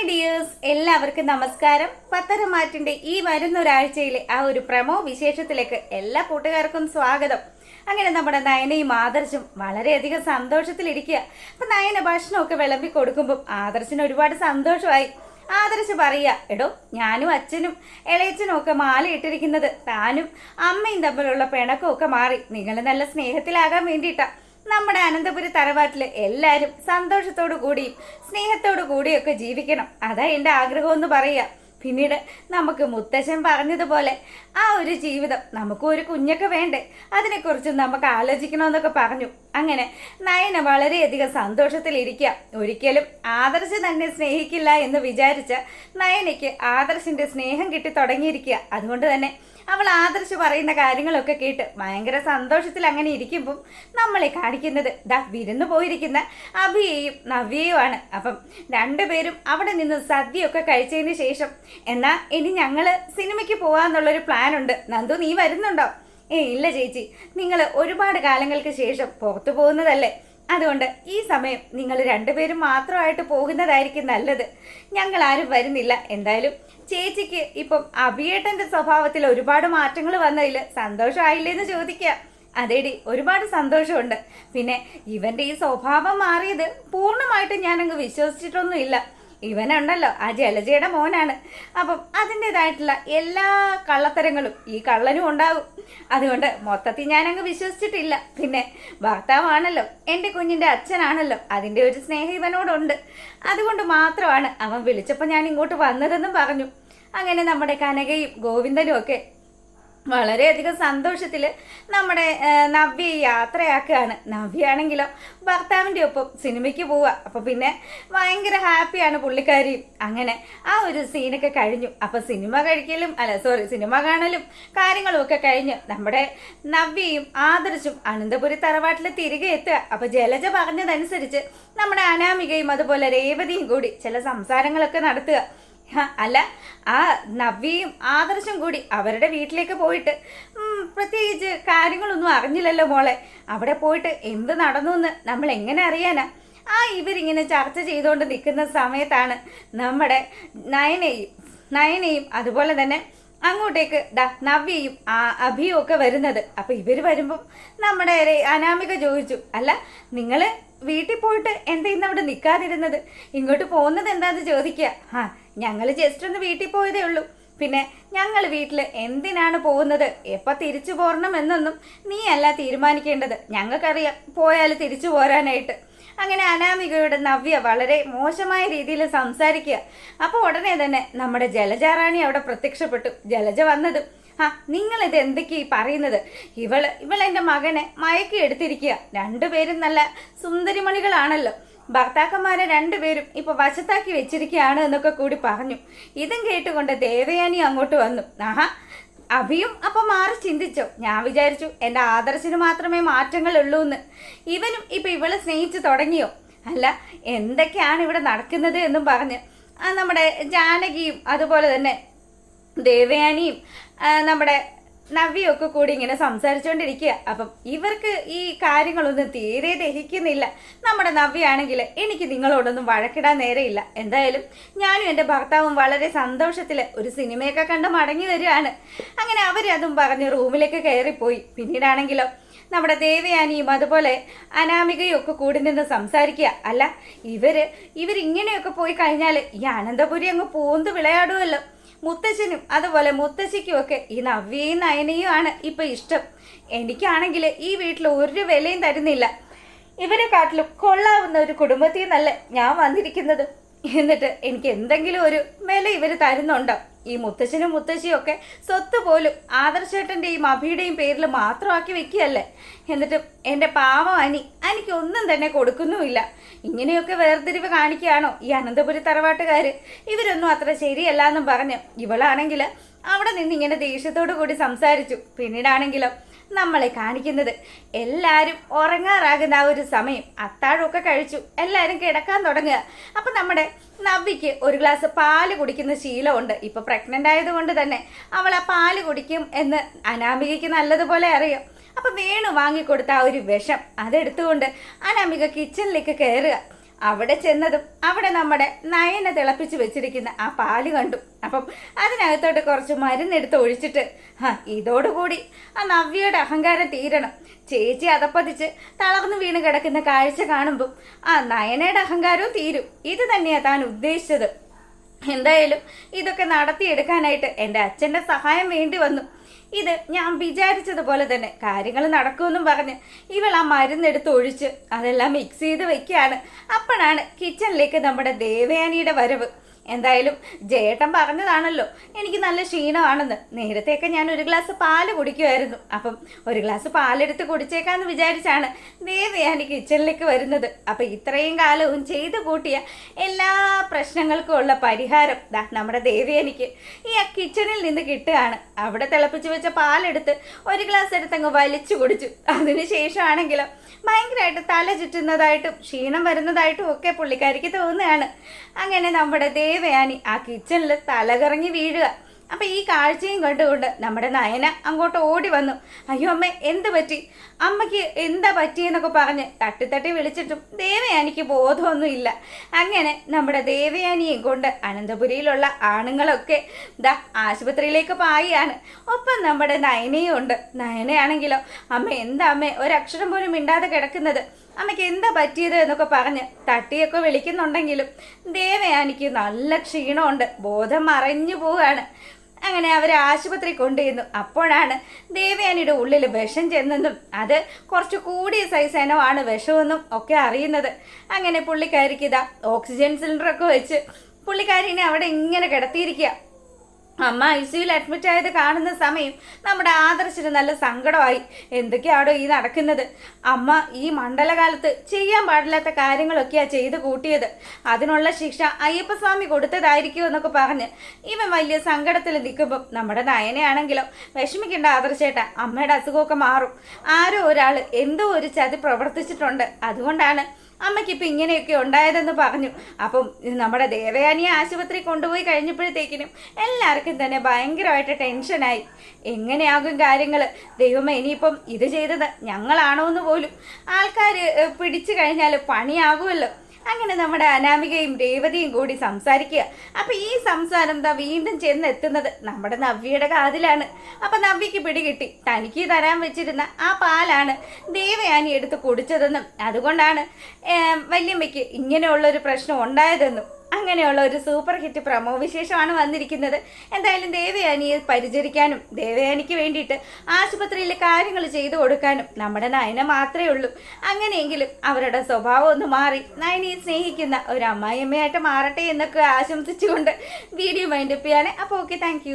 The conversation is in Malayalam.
ഹായ് ഡിയേഴ്സ്, എല്ലാവർക്കും നമസ്കാരം. പത്തരമാറ്റിന്റെ ഈ വരുന്ന ഒരാഴ്ചയിലെ ആ ഒരു പ്രമോ വിശേഷത്തിലേക്ക് എല്ലാ കൂട്ടുകാർക്കും സ്വാഗതം. അങ്ങനെ നമ്മുടെ നയനയും ആദർശും വളരെയധികം സന്തോഷത്തിലിരിക്കുക. അപ്പൊ നയന ഭക്ഷണമൊക്കെ വിളമ്പി കൊടുക്കുമ്പോൾ ആദർശിന് ഒരുപാട് സന്തോഷമായി. ആദർശ് പറയുക, എടോ ഞാനും അച്ഛനും ഇളയച്ചനും ഒക്കെ മാല ഇട്ടിരിക്കുന്നത് താനും അമ്മയും തമ്മിലുള്ള പിണക്കമൊക്കെ മാറി നിങ്ങൾ നല്ല സ്നേഹത്തിലാകാൻ വേണ്ടിയിട്ടാ. നമ്മുടെ അനന്തപുരി തറവാട്ടില് എല്ലാവരും സന്തോഷത്തോടു കൂടിയും സ്നേഹത്തോടു കൂടിയൊക്കെ ജീവിക്കണം, അതാ എൻ്റെ ആഗ്രഹം എന്ന് പറയുക. പിന്നീട് നമുക്ക് മുത്തശ്ശൻ പറഞ്ഞതുപോലെ ആ ഒരു ജീവിതം നമുക്ക് ഒരു കുഞ്ഞൊക്കെ വേണ്ടേ, അതിനെക്കുറിച്ച് നമുക്ക് ആലോചിക്കണമെന്നൊക്കെ പറഞ്ഞു. അങ്ങനെ നയന വളരെയധികം സന്തോഷത്തിലിരിക്കുക. ഒരിക്കലും ആദർശ് തന്നെ സ്നേഹിക്കില്ല എന്ന് വിചാരിച്ച നയനയ്ക്ക് ആദർശിന്റെ സ്നേഹം കിട്ടി തുടങ്ങിയിരിക്കുക. അതുകൊണ്ട് തന്നെ അവൾ ആദർശ് പറയുന്ന കാര്യങ്ങളൊക്കെ കേട്ട് ഭയങ്കര സന്തോഷത്തിൽ അങ്ങനെ ഇരിക്കുമ്പം നമ്മളെ കാണിക്കുന്നത് വിരുന്ന് പോയിരിക്കുന്ന അഭിയെയും നവ്യയുമാണ്. അപ്പം രണ്ടുപേരും അവിടെ നിന്ന് സദ്യയൊക്കെ കഴിച്ചതിന് ശേഷം എന്നാ ഇനി ഞങ്ങള് സിനിമയ്ക്ക് പോവാന്നുള്ളൊരു പ്ലാൻ ഉണ്ട്. നന്ദു, നീ വരുന്നുണ്ടോ? ഇല്ല ചേച്ചി, നിങ്ങൾ ഒരുപാട് കാലങ്ങൾക്ക് ശേഷം പുറത്തു പോകുന്നതല്ലേ, അതുകൊണ്ട് ഈ സമയം നിങ്ങൾ രണ്ടുപേരും മാത്രമായിട്ട് പോകുന്നതായിരിക്കും നല്ലത്. ഞങ്ങൾ ആരും വരുന്നില്ല. എന്തായാലും ചേച്ചിക്ക് ഇപ്പം അഭിയേട്ടന്റെ സ്വഭാവത്തിൽ ഒരുപാട് മാറ്റങ്ങൾ വന്നതിൽ സന്തോഷമായില്ലേന്ന് ചോദിക്കുക. അതേടി, ഒരുപാട് സന്തോഷമുണ്ട്. പിന്നെ ഇവന്റെ ഈ സ്വഭാവം മാറിയത് പൂർണ്ണമായിട്ട് ഞാനങ്ങ് വിശ്വസിച്ചിട്ടൊന്നുമില്ല. ഇവനുണ്ടല്ലോ ആ ജലജയുടെ മോനാണ്. അപ്പം അതിൻ്റെതായിട്ടുള്ള എല്ലാ കള്ളത്തരങ്ങളും ഈ കള്ളനും ഉണ്ടാകും. അതുകൊണ്ട് മൊത്തത്തിൽ ഞാനങ്ങ് വിശ്വസിച്ചിട്ടില്ല. പിന്നെ ഭർത്താവാണല്ലോ, എൻ്റെ കുഞ്ഞിൻ്റെ അച്ഛനാണല്ലോ, അതിൻ്റെ ഒരു സ്നേഹം ഇവനോടുണ്ട്. അതുകൊണ്ട് മാത്രമാണ് അവൻ വിളിച്ചപ്പോൾ ഞാൻ ഇങ്ങോട്ട് വന്നതെന്നും പറഞ്ഞു. അങ്ങനെ നമ്മുടെ കനകയും ഗോവിന്ദനും ഒക്കെ വളരെയധികം സന്തോഷത്തിൽ നമ്മുടെ നവ്യയെ യാത്രയാക്കുകയാണ്. നവ്യയാണെങ്കിലോ ഭർത്താവിൻ്റെ ഒപ്പം സിനിമയ്ക്ക് പോവുക. അപ്പോൾ പിന്നെ ഭയങ്കര ഹാപ്പിയാണ് പുള്ളിക്കാരിയും. അങ്ങനെ ആ ഒരു സീനൊക്കെ കഴിഞ്ഞു. അപ്പോൾ സിനിമ കാണലും കാര്യങ്ങളും ഒക്കെ കഴിഞ്ഞ് നമ്മുടെ നവ്യയും ആദർശും അനന്തപുരി തറവാട്ടിൽ തിരികെ എത്തുക. അപ്പോൾ ജലജ പറഞ്ഞതനുസരിച്ച് നമ്മുടെ അനാമികയും അതുപോലെ രേവതിയും കൂടി ചില സംസാരങ്ങളൊക്കെ നടത്തുക. അല്ല, ആ നവ്യയും ആദർശം കൂടി അവരുടെ വീട്ടിലേക്ക് പോയിട്ട് പ്രത്യേകിച്ച് കാര്യങ്ങളൊന്നും അറിഞ്ഞില്ലല്ലോ മോളെ. അവിടെ പോയിട്ട് എന്ത് നടന്നു എന്ന് നമ്മൾ എങ്ങനെ അറിയാനാ? ഇവരിങ്ങനെ ചർച്ച ചെയ്തുകൊണ്ട് നിൽക്കുന്ന സമയത്താണ് നമ്മുടെ നയനയും അതുപോലെ തന്നെ അങ്ങോട്ടേക്ക് നവ്യയും അഭിയും ഒക്കെ വരുന്നത്. അപ്പം ഇവർ വരുമ്പം നമ്മുടെ അനാമിക ചോദിച്ചു, അല്ല നിങ്ങൾ വീട്ടിൽ പോയിട്ട് എന്താ അവിടെ നിൽക്കാതിരുന്നത്, ഇങ്ങോട്ട് പോകുന്നത് എന്താന്ന് ചോദിക്കുക. ഞങ്ങൾ ജസ്റ്റ് ഒന്ന് വീട്ടിൽ പോയതേ ഉള്ളൂ. പിന്നെ ഞങ്ങൾ വീട്ടിൽ എന്തിനാണ് പോകുന്നത്, എപ്പോൾ തിരിച്ചു പോരണം എന്നൊന്നും നീ അല്ല തീരുമാനിക്കേണ്ടത്, ഞങ്ങൾക്കറിയാം പോയാൽ തിരിച്ചു പോരാനായിട്ട്. അങ്ങനെ അനാമികയുടെ നവ്യ വളരെ മോശമായ രീതിയിൽ സംസാരിക്കുക. അപ്പോൾ ഉടനെ തന്നെ നമ്മുടെ ജലജാറാണി അവിടെ പ്രത്യക്ഷപ്പെട്ടു. ജലജ വന്നതും, നിങ്ങളിത് എന്തൊക്കെയാ പറയുന്നത്, ഇവളെൻ്റെ മകനെ മയക്കി എടുത്തിരിക്കുക, രണ്ടുപേരും നല്ല സുന്ദരിമണികളാണല്ലോ, ഭർത്താക്കന്മാരെ രണ്ടുപേരും ഇപ്പൊ വശത്താക്കി വെച്ചിരിക്കുകയാണ് എന്നൊക്കെ കൂടി പറഞ്ഞു. ഇതും കേട്ടുകൊണ്ട് ദേവയാനി അങ്ങോട്ട് വന്നു. അഭിയും അപ്പം മാറി ചിന്തിച്ചോ. ഞാൻ വിചാരിച്ചു എൻ്റെ ആദർശിന് മാത്രമേ മാറ്റങ്ങളുള്ളൂ എന്ന്. ഇവനും ഇപ്പൊ ഇവളെ സ്നേഹിച്ചു തുടങ്ങിയോ? അല്ല, എന്തൊക്കെയാണ് ഇവിടെ നടക്കുന്നത് എന്നും പറഞ്ഞ് നമ്മുടെ ജാനകിയും അതുപോലെ തന്നെ ദേവയാനിയും നമ്മുടെ നവ്യൊക്കെ കൂടി ഇങ്ങനെ സംസാരിച്ചുകൊണ്ടിരിക്കുക. അപ്പം ഇവർക്ക് ഈ കാര്യങ്ങളൊന്നും തീരെ ദഹിക്കുന്നില്ല. നമ്മുടെ നവ്യാണെങ്കിൽ, എനിക്ക് നിങ്ങളോടൊന്നും വഴക്കിടാൻ നേരെയില്ല, എന്തായാലും ഞാനും എൻ്റെ ഭർത്താവും വളരെ സന്തോഷത്തിൽ ഒരു സിനിമയൊക്കെ കണ്ട് മടങ്ങി വരികയാണ്. അങ്ങനെ അവരതും പറഞ്ഞ് റൂമിലേക്ക് കയറിപ്പോയി. പിന്നീടാണെങ്കിലോ നമ്മുടെ ദേവയാനിയും അതുപോലെ അനാമികയും ഒക്കെ കൂടി നിന്ന് സംസാരിക്കുക. അല്ല, ഇവരിങ്ങനെയൊക്കെ പോയി കഴിഞ്ഞാൽ ഈ അനന്തപുരി അങ്ങ് പൂന്ത് വിളയാടുമല്ലോ. മുത്തശ്ശനും അതുപോലെ മുത്തശ്ശിക്കും ഒക്കെ ഈ നവ്യയും നയനയും ആണ് ഇപ്പൊ ഇഷ്ടം. എനിക്കാണെങ്കിൽ ഈ വീട്ടിൽ ഒരു വിലയും തരുന്നില്ല. ഇവരെക്കാട്ടിലും കൊള്ളാവുന്ന ഒരു കുടുംബത്തിൽ നിന്നല്ലേ ഞാൻ വന്നിരിക്കുന്നത്. എന്നിട്ട് എനിക്ക് എന്തെങ്കിലും ഒരു വില ഇവർ തരുന്നുണ്ടോ? ഈ മുത്തശ്ശനും മുത്തശ്ശിയും ഒക്കെ സ്വത്ത് പോലും ആദർശേട്ടൻ്റെയും അഭിയുടെയും പേരിൽ മാത്രമാക്കി വെക്കുകയല്ലേ. എന്നിട്ട് എൻ്റെ പാവം എനിക്കൊന്നും തന്നെ കൊടുക്കുന്നുമില്ല. ഇങ്ങനെയൊക്കെ വേർതിരിവ് കാണിക്കുകയാണോ ഈ അനന്തപുരി തറവാട്ടുകാർ? ഇവരൊന്നും അത്ര ശരിയല്ല എന്നും പറഞ്ഞ് ഇവളാണെങ്കിൽ അവിടെ നിന്ന് ഇങ്ങനെ ദേഷ്യത്തോടു കൂടി സംസാരിച്ചു. പിന്നീടാണെങ്കിലോ നമ്മളെ കാണിക്കുന്നത് എല്ലാവരും ഉറങ്ങാറാകുന്ന ആ ഒരു സമയം, അത്താഴമൊക്കെ കഴിച്ചു എല്ലാവരും കിടക്കാൻ തുടങ്ങുക. അപ്പം നമ്മുടെ നവ്യയ്ക്ക് ഒരു ഗ്ലാസ് പാല് കുടിക്കുന്ന ശീലമുണ്ട്. ഇപ്പം പ്രഗ്നൻ്റ് ആയതുകൊണ്ട് തന്നെ അവൾ ആ പാല് കുടിക്കും എന്ന് അനാമികയ്ക്ക് നല്ലതുപോലെ അറിയാം. അപ്പം വേണു വാങ്ങിക്കൊടുത്ത ആ ഒരു വിഷം അതെടുത്തുകൊണ്ട് അനാമിക കിച്ചണിലേക്ക് കയറുക. അവിടെ ചെന്നതും അവിടെ നമ്മുടെ നയന തിളപ്പിച്ച് വെച്ചിരിക്കുന്ന ആ പാല് കണ്ടു. അപ്പം അതിനകത്തോട്ട് കുറച്ച് മരുന്നെടുത്ത് ഒഴിച്ചിട്ട് ഇതോടുകൂടി ആ നവ്യയുടെ അഹങ്കാരം തീരണം. ചേച്ചി അതപ്പതിച്ച് തളർന്നു വീണ് കിടക്കുന്ന കാഴ്ച കാണുമ്പം ആ നയനയുടെ അഹങ്കാരവും തീരും. ഇത് തന്നെയാണ് താൻ ഉദ്ദേശിച്ചത്. എന്തായാലും ഇതൊക്കെ നടത്തിയെടുക്കാനായിട്ട് എൻ്റെ അച്ഛൻ്റെ സഹായം വേണ്ടി വന്നു. ഇത് ഞാൻ വിചാരിച്ചതുപോലെ തന്നെ കാര്യങ്ങൾ നടക്കുമെന്നും പറഞ്ഞ് ഇവൾ ആ മരുന്നെടുത്ത് ഒഴിച്ച് അതെല്ലാം മിക്സ് ചെയ്ത് വെക്കുകയാണ്. അപ്പോഴാണ് കിച്ചണിലേക്ക് നമ്മുടെ ദേവയാനിയുടെ വരവ്. എന്തായാലും ജേട്ടൻ പറഞ്ഞതാണല്ലോ എനിക്ക് നല്ല ക്ഷീണമാണെന്ന്. നേരത്തെയൊക്കെ ഞാൻ ഒരു ഗ്ലാസ് പാല് കുടിക്കുമായിരുന്നു. അപ്പം ഒരു ഗ്ലാസ് പാലെടുത്ത് കുടിച്ചേക്കാന്ന് വിചാരിച്ചാണ് ദേവയാനി കിച്ചണിലേക്ക് വരുന്നത്. അപ്പം ഇത്രയും കാലവും ചെയ്തു കൂട്ടിയ എല്ലാ പ്രശ്നങ്ങൾക്കും ഉള്ള പരിഹാരം നമ്മുടെ ദേവയാനിക്ക് ഈ കിച്ചണിൽ നിന്ന് കിട്ടുകയാണ്. അവിടെ തിളപ്പിച്ച് വെച്ച പാലെടുത്ത് ഒരു ഗ്ലാസ് എടുത്തങ്ങ് വലിച്ചു കുടിച്ചു. അതിനുശേഷമാണെങ്കിലോ ഭയങ്കരമായിട്ട് തല ചുറ്റുന്നതായിട്ടും ക്ഷീണം വരുന്നതായിട്ടും ഒക്കെ പുള്ളിക്കാരിക്ക് തോന്നുകയാണ്. അങ്ങനെ നമ്മുടെ ദേവയാനി ആ കിച്ചണിൽ തലകറങ്ങി വീഴുക. അപ്പം ഈ കാഴ്ചയും കണ്ടുകൊണ്ട് നമ്മുടെ നയന അങ്ങോട്ട് ഓടി വന്നു. അയ്യോ അമ്മ എന്ത് പറ്റി, അമ്മയ്ക്ക് എന്താ പറ്റിയെന്നൊക്കെ പറഞ്ഞ് തട്ടി വിളിച്ചിട്ടും ദേവയാനിക്ക് ബോധമൊന്നുമില്ല. അങ്ങനെ നമ്മുടെ ദേവയാനിയും കൊണ്ട് അനന്തപുരിയിലുള്ള ആണുങ്ങളൊക്കെ ആശുപത്രിയിലേക്ക് പായാണ്. ഒപ്പം നമ്മുടെ നയനയും ഉണ്ട്. നയനയാണെങ്കിലോ അമ്മ എന്താ അമ്മ ഒരക്ഷരം പോലും മിണ്ടാതെ കിടക്കുന്നത്, അമ്മയ്ക്ക് എന്താ പറ്റിയത് എന്നൊക്കെ പറഞ്ഞ് തട്ടിയൊക്കെ വിളിക്കുന്നുണ്ടെങ്കിലും ദേവയാനിക്ക് നല്ല ക്ഷീണമുണ്ട്, ബോധം മറഞ്ഞു പോവുകയാണ്. അങ്ങനെ അവരെ ആശുപത്രി കൊണ്ടുവന്നു. അപ്പോഴാണ് ദേവയാനിയുടെ ഉള്ളിൽ വിഷം ചെന്നെന്നും അത് കുറച്ച് കൂടിയ സൈസ് ഇനമാണ് വിഷമെന്നും ഒക്കെ അറിയുന്നത്. അങ്ങനെ പുള്ളിക്കാരിക്ക് ഓക്സിജൻ സിലിണ്ടറൊക്കെ വെച്ച് പുള്ളിക്കാരിനെ അവിടെ ഇങ്ങനെ കിടത്തിയിരിക്കുക. അമ്മ ഐസിയുയിൽ അഡ്മിറ്റ് ആയത് കാണുന്ന സമയം നമ്മുടെ ആദർശിന് നല്ല സങ്കടമായി. എന്തൊക്കെയാണോ ഈ നടക്കുന്നത്, അമ്മ ഈ മണ്ഡലകാലത്ത് ചെയ്യാൻ പാടില്ലാത്ത കാര്യങ്ങളൊക്കെയാണ് ചെയ്ത് കൂട്ടിയത്, അതിനുള്ള ശിക്ഷ അയ്യപ്പസ്വാമി കൊടുത്തതായിരിക്കും എന്നൊക്കെ പറഞ്ഞ് ഇവൻ വലിയ സങ്കടത്തിൽ നിൽക്കുമ്പം നമ്മുടെ നയനയാണെങ്കിലോ വിഷമിക്കേണ്ട ആദർശേട്ടാ, അമ്മയുടെ അസുഖമൊക്കെ മാറും. ആരോ ഒരാൾ എന്തോ ഒരു ചതി പ്രവർത്തിച്ചിട്ടുണ്ട്, അതുകൊണ്ടാണ് അമ്മയ്ക്കിപ്പോൾ ഇങ്ങനെയൊക്കെ ഉണ്ടായതെന്ന് പറഞ്ഞു. അപ്പം നമ്മുടെ ദേവയാനിയെ ആശുപത്രി കൊണ്ടുപോയി കഴിഞ്ഞപ്പോഴത്തേക്കിനും എല്ലാവർക്കും തന്നെ ഭയങ്കരമായിട്ട് ടെൻഷനായി. എങ്ങനെയാകും കാര്യങ്ങൾ, ദൈവമേ ഇനിയിപ്പം ഇത് ചെയ്തത് ഞങ്ങളാണോ എന്ന് പോലും ആൾക്കാർ പിടിച്ചു കഴിഞ്ഞാൽ പണിയാകുമല്ലോ. അങ്ങനെ നമ്മുടെ അനാമികയും രേവതിയും കൂടി സംസാരിക്കുക. അപ്പം ഈ സംസാരം വീണ്ടും ചെന്നെത്തുന്നത് നമ്മുടെ നവ്യയുടെ കാതിലാണ്. അപ്പം നവ്യയ്ക്ക് പിടികിട്ടി തനിക്ക് തരാൻ വെച്ചിരുന്ന ആ പാലാണ് ദേവയാനി എടുത്ത് കുടിച്ചതെന്നും അതുകൊണ്ടാണ് വല്യമ്മയ്ക്ക് ഇങ്ങനെയുള്ളൊരു പ്രശ്നം ഉണ്ടായതെന്നും. അങ്ങനെയുള്ള ഒരു സൂപ്പർ ഹിറ്റ് പ്രമോ വിശേഷമാണ് വന്നിരിക്കുന്നത്. എന്തായാലും ദേവയാനിയെ പരിചരിക്കാനും ദേവയാനിക്ക് വേണ്ടിയിട്ട് ആശുപത്രിയിലെ കാര്യങ്ങൾ ചെയ്തു കൊടുക്കാനും നമ്മുടെ നയന മാത്രമേ ഉള്ളൂ. അങ്ങനെയെങ്കിലും അവരുടെ സ്വഭാവം ഒന്ന് മാറി നയനയെ സ്നേഹിക്കുന്ന ഒരു അമ്മായിയമ്മയായിട്ട് മാറട്ടെ എന്നൊക്കെ ആശംസിച്ചുകൊണ്ട് വീഡിയോ വൈൻഡപ്പ് ചെയ്യാണ്. അപ്പോൾ ഓക്കെ, താങ്ക്